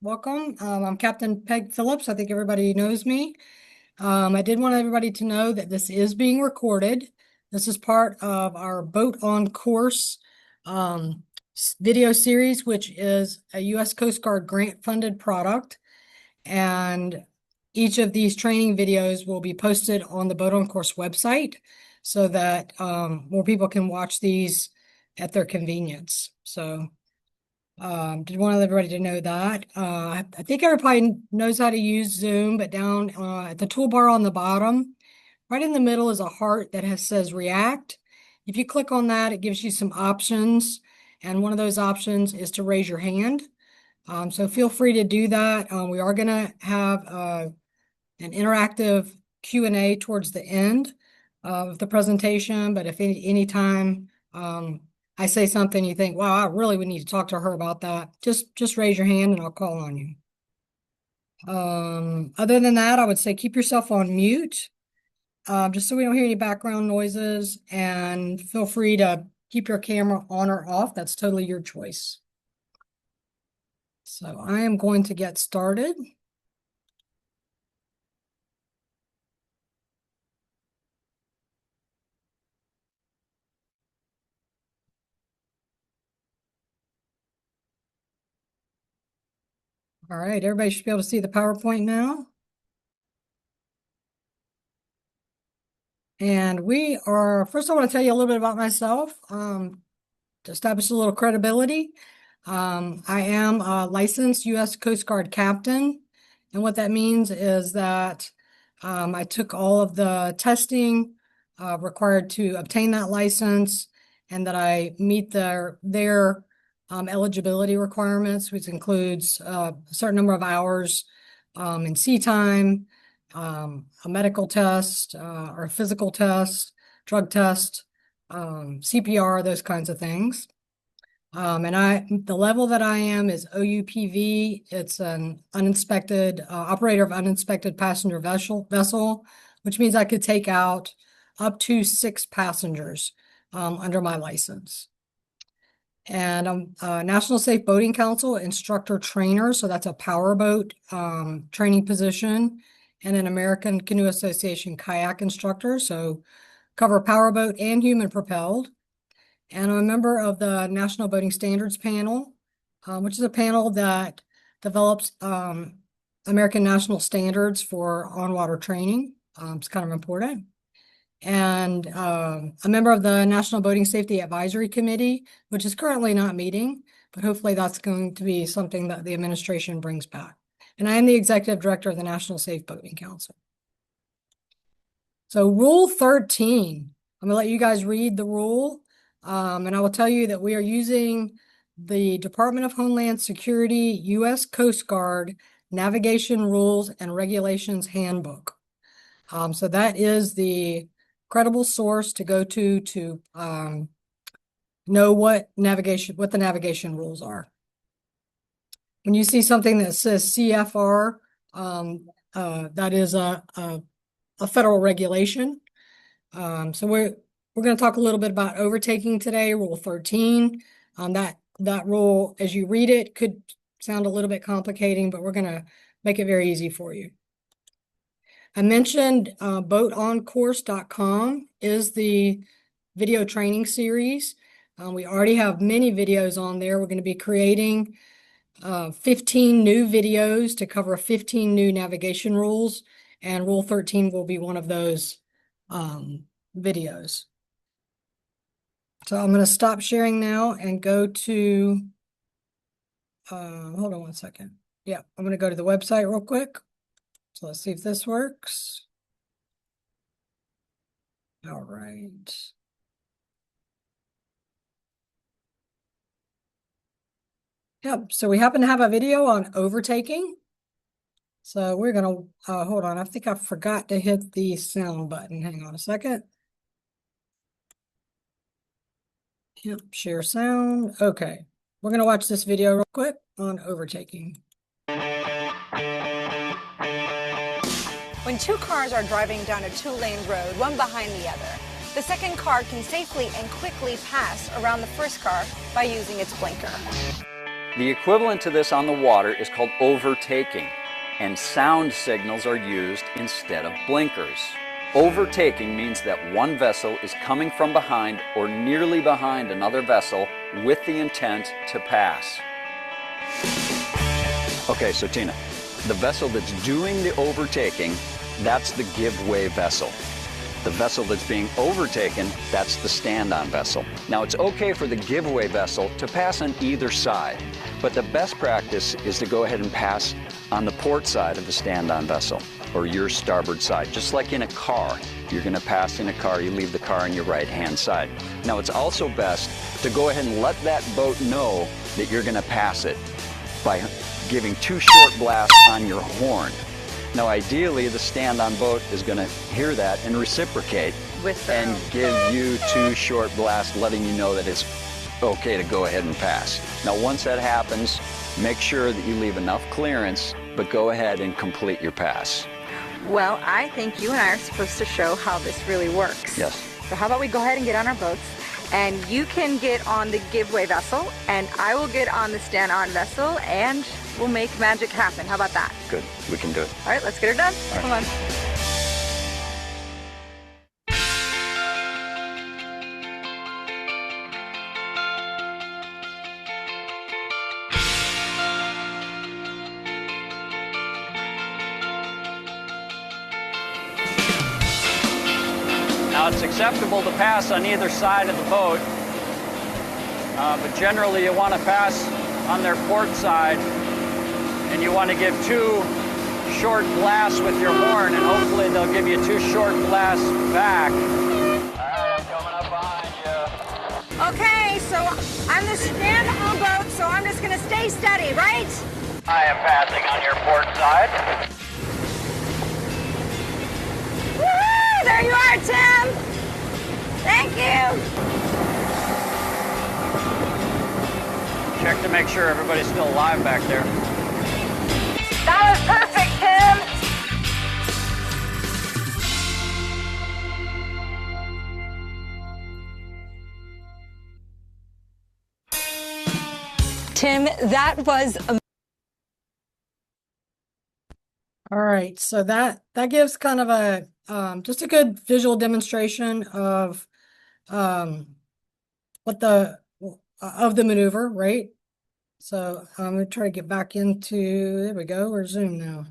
Welcome. I'm Captain Peg Phillips. I think everybody knows me. I did want everybody to know that this is being recorded. This is part of our Boat on Course video series, which is a U.S. Coast Guard grant-funded product. And each of these training videos will be posted on the Boat on Course website so that more people can watch these at their convenience. So did want everybody to know that. I think everybody knows how to use Zoom, but down at the toolbar on the bottom, right in the middle is a heart that says React. If you click on that, it gives you some options, and one of those options is to raise your hand. So feel free to do that. We are going to have an interactive Q&A towards the end of the presentation, but if any time I say something you think, wow, I really would need to talk to her about that, just raise your hand and I'll call on you. Other than that, I would say keep yourself on mute, just so we don't hear any background noises, and feel free to keep your camera on or off. That's totally your choice. So I am going to get started. All right, everybody should be able to see the PowerPoint now. And first I want to tell you a little bit about myself, to establish a little credibility. I am a licensed U.S. Coast Guard captain. And what that means is that I took all of the testing required to obtain that license, and that I meet their eligibility requirements, which includes a certain number of hours in sea time, a medical test or a physical test, drug test, CPR, those kinds of things. And the level that I am is OUPV. It's an uninspected operator of uninspected passenger vessel, which means I could take out up to 6 passengers under my license. And I'm a National Safe Boating Council instructor trainer, so that's a powerboat training position, and an American Canoe Association kayak instructor, so cover powerboat and human propelled. And I'm a member of the National Boating Standards Panel, which is a panel that develops American national standards for on-water training. It's kind of important. And a member of the National Boating Safety Advisory Committee, which is currently not meeting, but hopefully that's going to be something that the administration brings back. And I am the executive director of the National Safe Boating Council. So Rule 13, I'm gonna let you guys read the rule. And I will tell you that we are using the Department of Homeland Security, U.S. Coast Guard Navigation Rules and Regulations Handbook. So that is the credible source to go to know what the navigation rules are. When you see something that says CFR, that is a federal regulation. So we're going to talk a little bit about overtaking today, Rule 13. That rule, as you read it, could sound a little bit complicating, but we're going to make it very easy for you. I mentioned boatoncourse.com is the video training series. We already have many videos on there. We're going to be creating 15 new videos to cover 15 new navigation rules, and Rule 13 will be one of those videos. So I'm going to stop sharing now and go to, hold on one second. Yeah, I'm going to go to the website real quick. So let's see if this works. All right. Yep, so we happen to have a video on overtaking. So we're going to, hold on, I think I forgot to hit the sound button. Hang on a second. Yep, share sound. Okay, we're going to watch this video real quick on overtaking. When 2 cars are driving down a 2-lane road, one behind the other, the second car can safely and quickly pass around the first car by using its blinker. The equivalent to this on the water is called overtaking, and sound signals are used instead of blinkers. Overtaking means that one vessel is coming from behind or nearly behind another vessel with the intent to pass. Okay, so Tina, the vessel that's doing the overtaking, that's the give-way vessel. The vessel that's being overtaken, that's the stand-on vessel. Now, it's okay for the giveaway vessel to pass on either side, but the best practice is to go ahead and pass on the port side of the stand-on vessel, or your starboard side. Just like in a car, you're gonna pass in a car, you leave the car on your right-hand side. Now, it's also best to go ahead and let that boat know that you're gonna pass it by giving 2 short blasts on your horn. Now, ideally, the stand-on boat is going to hear that and reciprocate and give you 2 short blasts, letting you know that it's okay to go ahead and pass. Now, once that happens, make sure that you leave enough clearance, but go ahead and complete your pass. Well, I think you and I are supposed to show how this really works. Yes. So how about we go ahead and get on our boats, and you can get on the giveaway vessel, and I will get on the stand-on vessel, and we'll make magic happen. How about that? Good. We can do it. All right, let's get her done. Come on. Now, it's acceptable to pass on either side of the boat, but generally you want to pass on their port side, and you want to give 2 short blasts with your horn, and hopefully they'll give you 2 short blasts back. All right, I'm coming up behind you. Okay, so I'm the stand-on boat, so I'm just gonna stay steady, right? I am passing on your port side. Woohoo! There you are, Tim! Thank you! Check to make sure everybody's still alive back there. That was perfect, Tim! Tim, that was amazing. All right, so that gives kind of a just a good visual demonstration of what the of the maneuver, right? So I'm gonna try to get back into, there we go, we're Zoom now.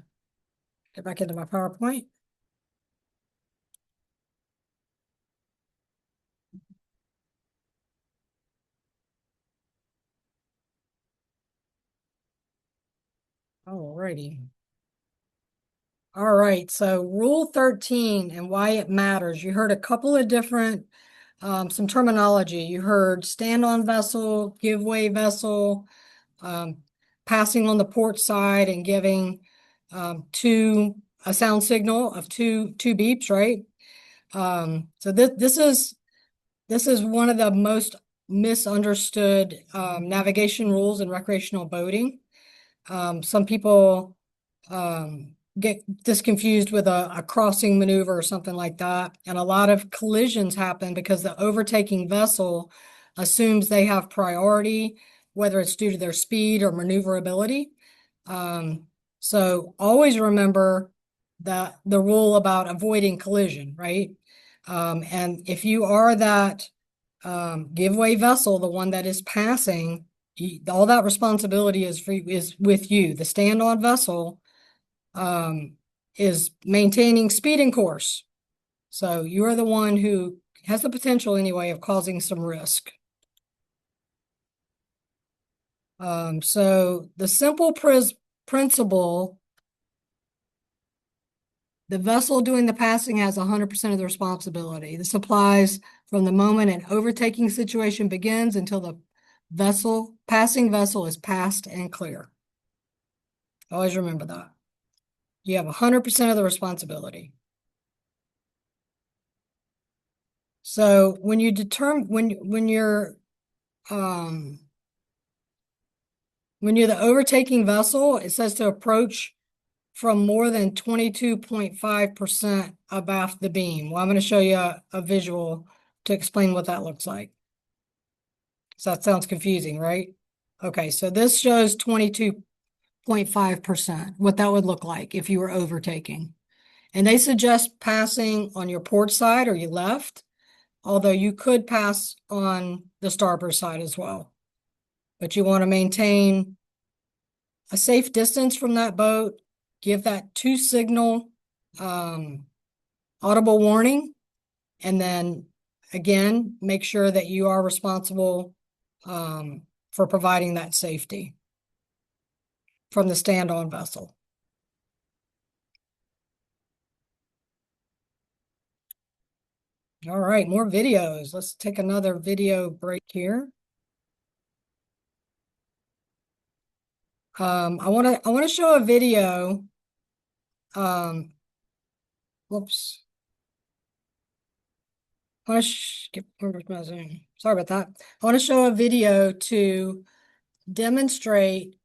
Get back into my PowerPoint. Alrighty. All right, so Rule 13 and why it matters. You heard a couple of different, some terminology. You heard stand-on vessel, give-way vessel, passing on the port side and giving a sound signal of two beeps, right? So this is one of the most misunderstood navigation rules in recreational boating. Some people get this confused with a crossing maneuver or something like that. And a lot of collisions happen because the overtaking vessel assumes they have priority, whether it's due to their speed or maneuverability. So always remember that the rule about avoiding collision, right? And if you are that giveaway vessel, the one that is passing, all that responsibility is with you. The stand-on vessel is maintaining speed and course. So you are the one who has the potential anyway of causing some risk. So the simple principle, the vessel doing the passing has 100% of the responsibility. This applies from the moment an overtaking situation begins until the passing vessel is passed and clear. Always remember that. You have 100% of the responsibility. So when you determine when you're the overtaking vessel, it says to approach from more than 22.5% abaft the beam. Well, I'm going to show you a visual to explain what that looks like. So that sounds confusing, right? Okay, so this shows 22.5%, what that would look like if you were overtaking. And they suggest passing on your port side or your left, although you could pass on the starboard side as well. But you want to maintain a safe distance from that boat, give that two signal audible warning, and then again, make sure that you are responsible for providing that safety from the stand-on vessel. All right, more videos. Let's take another video break here. I want to show a video. Whoops. I want to skip over my Zoom. Sorry about that. I want to show a video to demonstrate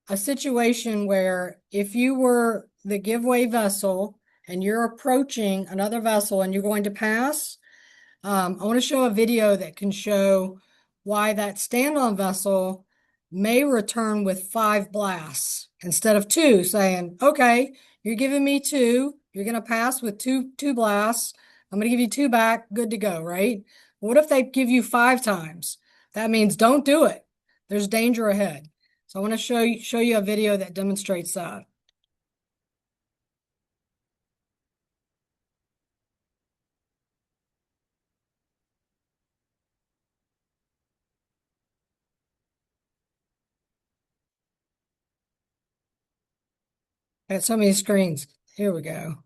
a situation where if you were the giveaway vessel and you're approaching another vessel and you're going to pass, I want to show a video that can show why that stand-on vessel may return with 5 blasts instead of 2, saying, okay, you're giving me 2, you're going to pass with two blasts, I'm going to give you 2 back, good to go, right? What if they give you 5 times? That means don't do it. There's danger ahead. So I want to show you a video that demonstrates that. I got so many screens. Here we go.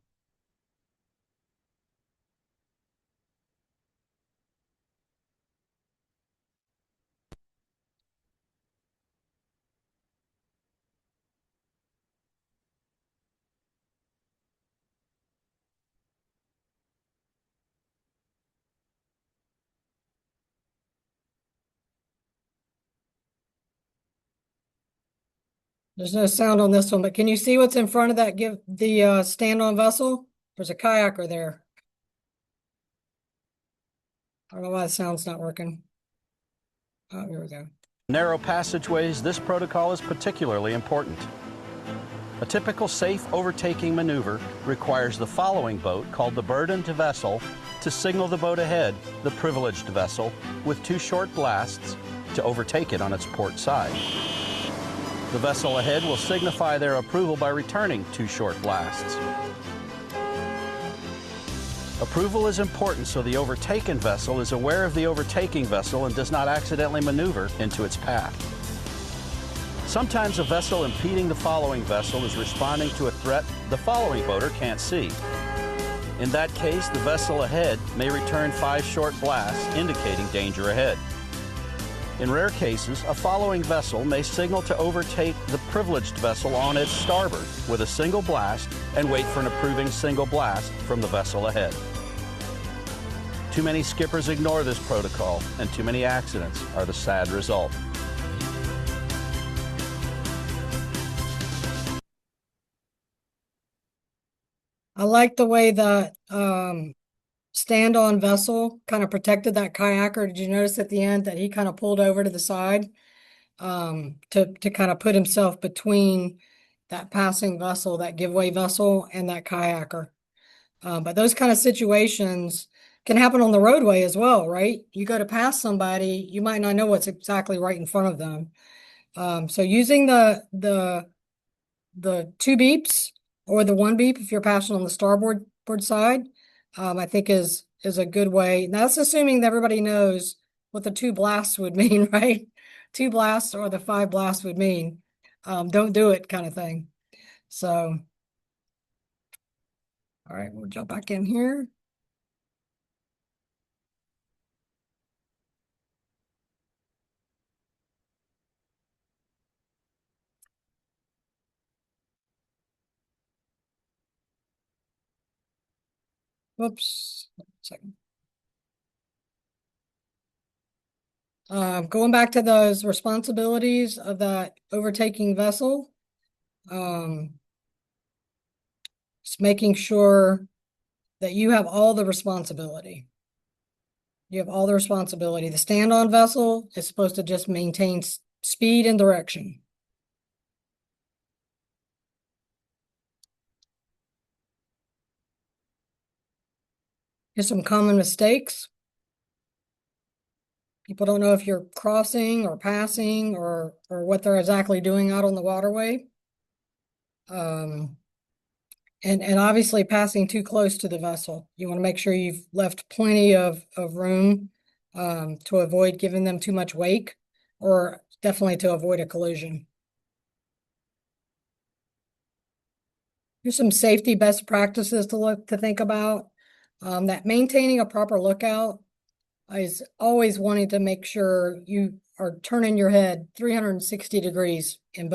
There's no sound on this one, but can you see what's in front of that stand-on vessel? There's a kayaker there. I don't know why the sound's not working. Oh, here we go. Narrow passageways, this protocol is particularly important. A typical safe overtaking maneuver requires the following boat, called the burdened vessel, to signal the boat ahead, the privileged vessel, with 2 short blasts to overtake it on its port side. The vessel ahead will signify their approval by returning 2 short blasts. Approval is important so the overtaken vessel is aware of the overtaking vessel and does not accidentally maneuver into its path. Sometimes a vessel impeding the following vessel is responding to a threat the following boater can't see. In that case, the vessel ahead may return 5 short blasts indicating danger ahead. In rare cases, a following vessel may signal to overtake the privileged vessel on its starboard with a single blast and wait for an approving single blast from the vessel ahead. Too many skippers ignore this protocol, and too many accidents are the sad result. I like the way the stand-on vessel kind of protected that kayaker. Did you notice at the end that he kind of pulled over to the side to kind of put himself between that passing vessel, that giveaway vessel, and that kayaker? But those kind of situations can happen on the roadway as well, right? You go to pass somebody, you might not know what's exactly right in front of them. So using the 2 beeps or the 1 beep if you're passing on the starboard side, I think is a good way. Now that's assuming that everybody knows what the 2 blasts would mean, right? 2 blasts or the 5 blasts would mean. Don't do it kind of thing. So, all right, we'll jump back in here. Whoops. Second. Going back to those responsibilities of that overtaking vessel, just making sure that you have all the responsibility. You have all the responsibility. The stand-on vessel is supposed to just maintain speed and direction. Here's some common mistakes. People don't know if you're crossing or passing or what they're exactly doing out on the waterway. And obviously passing too close to the vessel. You want to make sure you've left plenty of room to avoid giving them too much wake, or definitely to avoid a collision. Here's some safety best practices to think about. That maintaining a proper lookout is always wanting to make sure you are turning your head 360 degrees in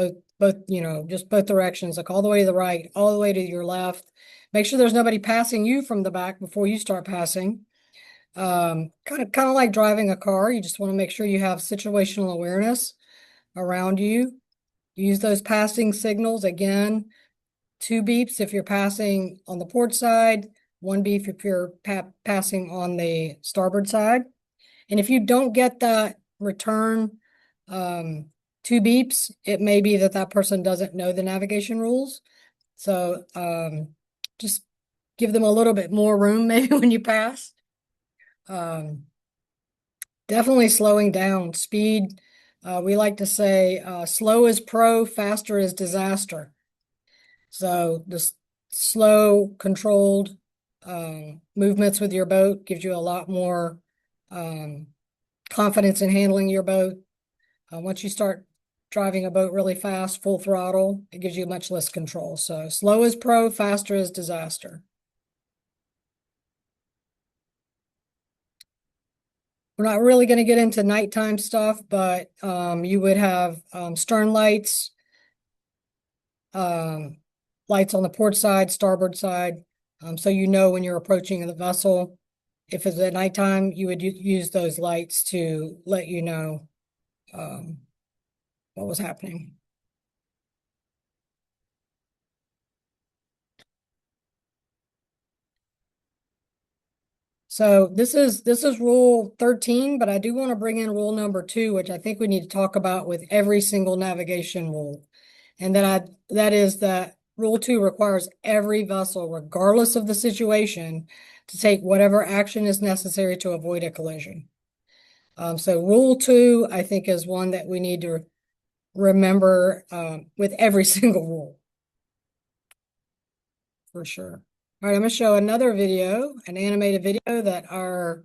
just both directions, like all the way to the right, all the way to your left. Make sure there's nobody passing you from the back before you start passing. Kind of like driving a car. You just want to make sure you have situational awareness around you. Use those passing signals again. 2 beeps if you're passing on the port side, 1 beep if you're passing on the starboard side. And if you don't get that return 2 beeps, it may be that person doesn't know the navigation rules. So just give them a little bit more room maybe when you pass. Definitely slowing down. Speed, we like to say slow is pro, faster is disaster. So the slow, controlled movements with your boat gives you a lot more confidence in handling your boat. Once you start driving a boat really fast, full throttle, it gives you much less control. So slow is pro, faster is disaster. We're not really going to get into nighttime stuff, but you would have stern lights, lights on the port side, starboard side, so you know when you're approaching the vessel. If it's at nighttime, you would use those lights to let you know what was happening. So this is rule 13, but I do want to bring in rule number 2, which I think we need to talk about with every single navigation rule. And that is that rule 2 requires every vessel, regardless of the situation, to take whatever action is necessary to avoid a collision. So rule 2, I think, is one that we need to remember with every single rule. For sure. All right, I'm going to show another video, an animated video that our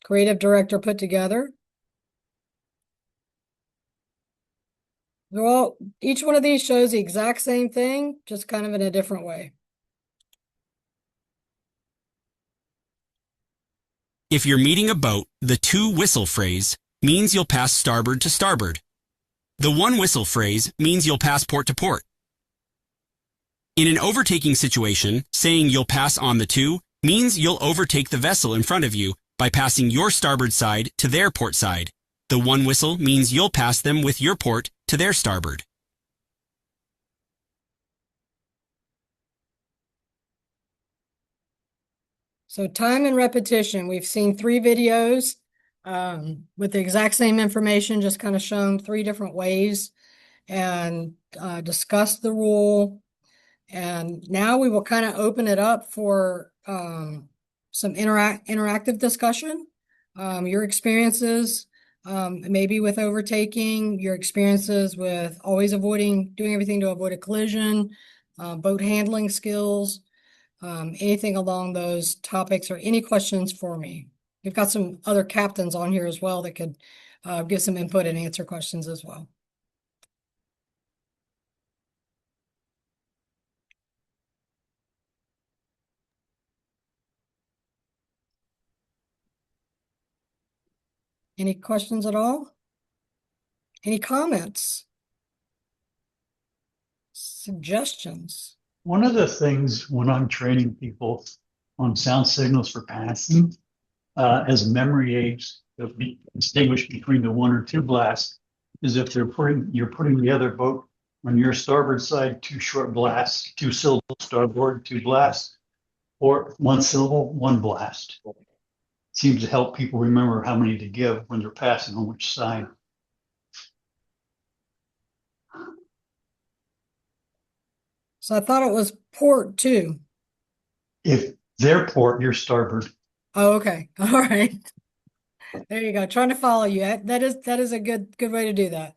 creative director put together. Each one of these shows the exact same thing, just kind of in a different way. If you're meeting a boat, the 2 whistle phrase means you'll pass starboard to starboard. The 1 whistle phrase means you'll pass port to port. In an overtaking situation, saying you'll pass on the 2 means you'll overtake the vessel in front of you by passing your starboard side to their port side. The 1 whistle means you'll pass them with your port to their starboard. So time and repetition. We've seen 3 videos with the exact same information, just kind of shown 3 different ways, and discussed the rule. And now we will kind of open it up for some interactive discussion. Your experiences, maybe with overtaking, your experiences with always doing everything to avoid a collision, boat handling skills, anything along those topics, or any questions for me. We've got some other captains on here as well that could give some input and answer questions as well. Any questions at all? Any comments? Suggestions? One of the things when I'm training people on sound signals for passing, as memory aids to be distinguished between the 1 or 2 blasts, is if you're putting the other boat on your starboard side, 2 short blasts, 2 syllable starboard, 2 blasts, or 1 syllable, 1 blast. Seems to help people remember how many to give when they're passing on which side. So I thought it was port too. If their port, you're starboard. Oh, okay. All right. There you go. Trying to follow you. That is a good way to do that.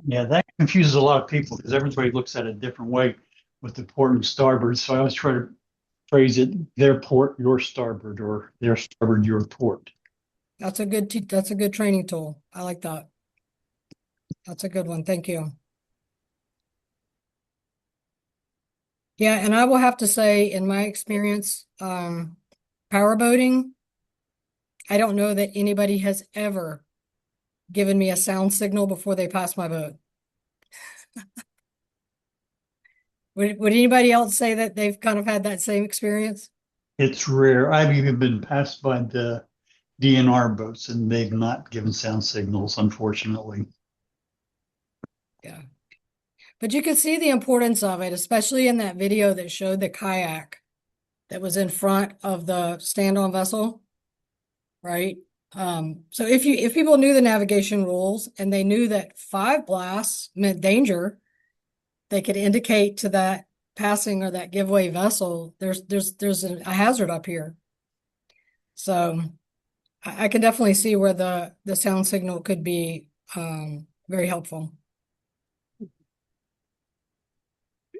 Yeah, that confuses a lot of people because everybody looks at it a different way with the port and starboard. So I always try to phrase it, their port, your starboard, or their starboard, your port. That's a good training tool. I like that. That's a good one. Thank you. Yeah, and I will have to say, in my experience, power boating, I don't know that anybody has ever given me a sound signal before they pass my boat. Would anybody else say that they've kind of had that same experience? It's rare. I've even been passed by the DNR boats and they've not given sound signals, unfortunately. Yeah. But you can see the importance of it, especially in that video that showed the kayak that was in front of the stand-on vessel, right? So if people knew the navigation rules and they knew that 5 blasts meant danger, they could indicate to that passing or that giveaway vessel, there's a hazard up here. So I can definitely see where the sound signal could be very helpful.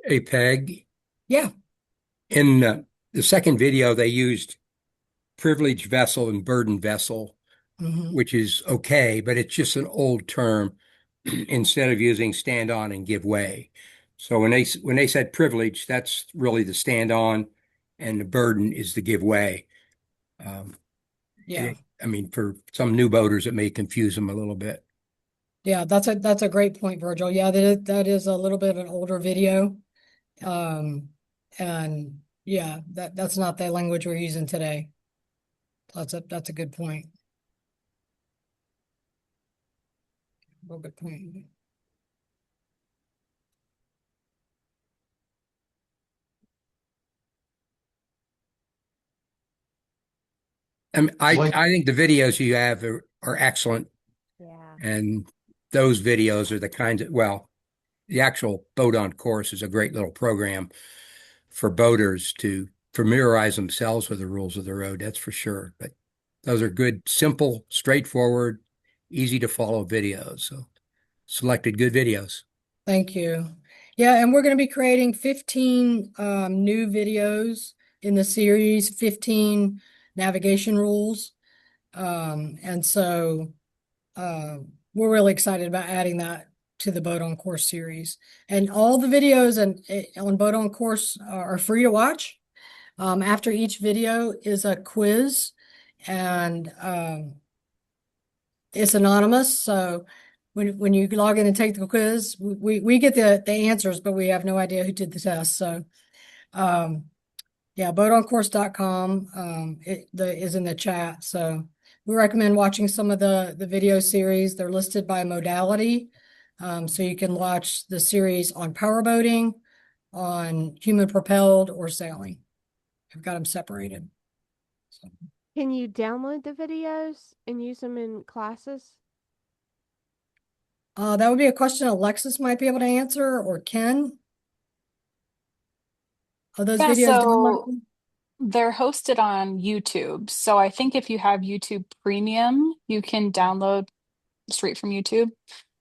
A peg. Yeah. In the second video, they used privileged vessel and burden vessel, Mhm. which is okay, but it's just an old term instead of using stand on and give way. So when they said privilege, that's really the stand on, and the burden is the give way. Um, Yeah. I mean, for some new boaters, it may confuse them a little bit. Yeah, that's a great point, Virgil. Yeah, that is a little bit of an older video. Um, and yeah, that's not the language we're using today. That's a good point. Real good point. I mean, Like, I think the videos you have are excellent, Yeah. and those videos are the kinds of, well, the actual boat on course is a great little program for boaters to familiarize themselves with the rules of the road, that's for sure. But those are good, simple, straightforward, easy to follow videos. So selected good videos. Thank you. Yeah, and we're going to be creating 15 new videos in the series, 15 navigation rules. And so we're really excited about adding that to the Boat on Course series. And all the videos on Boat on Course are free to watch. After each video is a quiz, and it's anonymous. So when you log in and take the quiz, we get the answers, but we have no idea who did the test. So um, yeah, boatoncourse.com is in the chat. So we recommend watching some of the video series. They're listed by modality. So you can watch the series on powerboating, on human propelled, or sailing. I've got them separated. So, Can you download the videos and use them in classes? that would be a question Alexis might be able to answer, or Ken. Are those Yeah, videos so downloadable? they're hosted on YouTube. So I think if you have YouTube Premium, you can download straight from YouTube.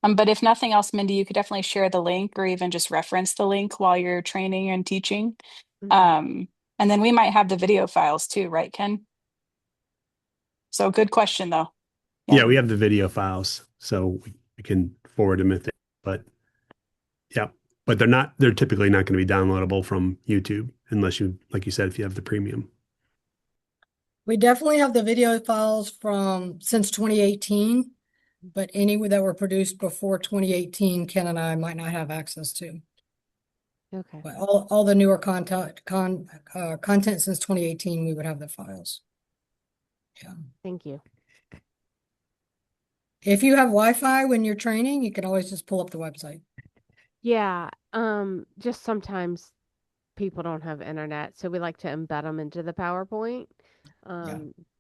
But if nothing else, Mindy, you could definitely share the link or even just reference the link while you're training and teaching. Okay. Um, and then we might have the video files too, right, Ken? So good question though. Yeah. Yeah, we have the video files, so we can forward them if they, but yeah, but they're typically not going to be downloadable from YouTube unless you, like you said, if you have the premium. We definitely have the video files from since 2018, but any that were produced before 2018, Ken and I might not have access to. Okay. But all the newer content since 2018, we would have the files. Yeah. Thank you. If you have Wi-Fi when you're training, you can always just pull up the website. Yeah. Just sometimes people don't have internet, so we like to embed them into the PowerPoint.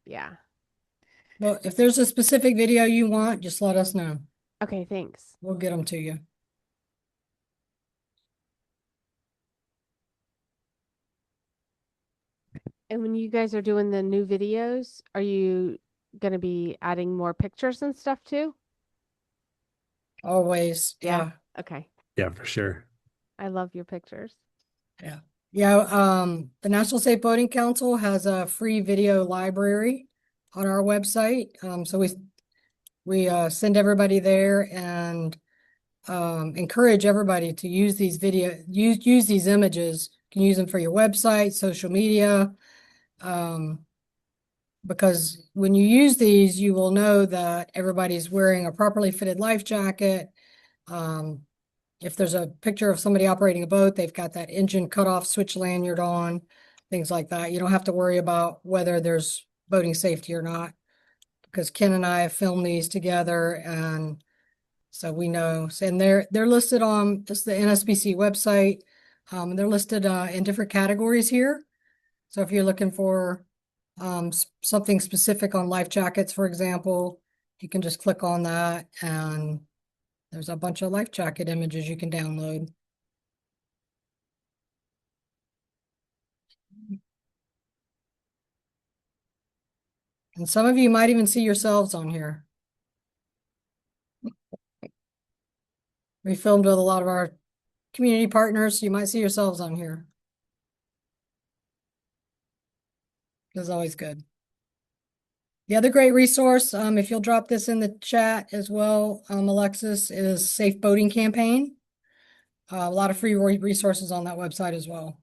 Yeah. Well, if there's a specific video you want, just let us know. Okay, thanks. We'll get them to you. And when you guys are doing the new videos, are you going to be adding more pictures and stuff too? Always. Yeah. Yeah. Okay. Yeah, for sure. I love your pictures. Yeah. Yeah. The National Safe Boating Council has a free video library on our website. So we send everybody there and encourage everybody to use these use these images. You can use them for your website, social media, because when you use these, you will know that everybody's wearing a properly fitted life jacket. Um, if there's a picture of somebody operating a boat, they've got that engine cutoff switch lanyard on, things like that. You don't have to worry about whether there's boating safety or not, because Ken and I have filmed these together, and so we know. And they're listed on just the NSBC website. They're listed in different categories here. So if you're looking for something specific on life jackets, for example, you can just click on that, and there's a bunch of life jacket images you can download. And some of you might even see yourselves on here. We filmed with a lot of our community partners. You might see yourselves on here. It's always good. The other great resource, if you'll drop this in the chat as well, Alexis, is Safe Boating Campaign. A lot of free resources on that website as well.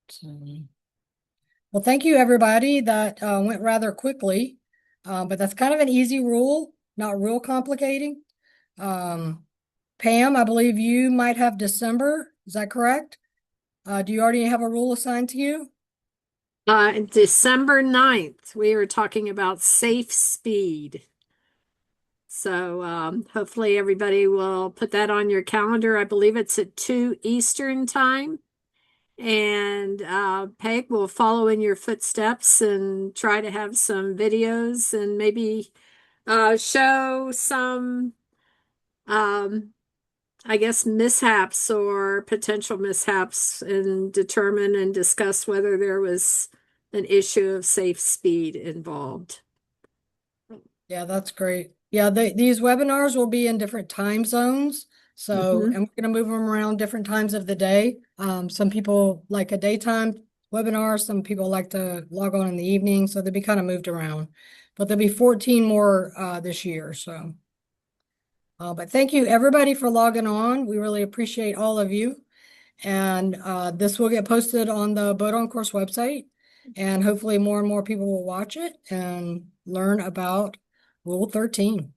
So, well, thank you, everybody. That went rather quickly, but that's kind of an easy rule, not real complicating. Pam, I believe you might have December. Is that correct? Do you already have a rule assigned to you? December 9th, we were talking about safe speed. So hopefully everybody will put that on your calendar. I believe it's at 2 Eastern time. And Peg will follow in your footsteps and try to have some videos and maybe show some, I guess, mishaps or potential mishaps and determine and discuss whether there was an issue of safe speed involved. Yeah, that's great. Yeah, these webinars will be in different time zones. So, Mhm. and we're going to move them around different times of the day. Some people like a daytime webinar. Some people like to log on in the evening. So they'll be kind of moved around. But there'll be 14 more this year. So, but thank you everybody for logging on. We really appreciate all of you. And this will get posted on the Boat on Course website. And hopefully more and more people will watch it and learn about Rule 13.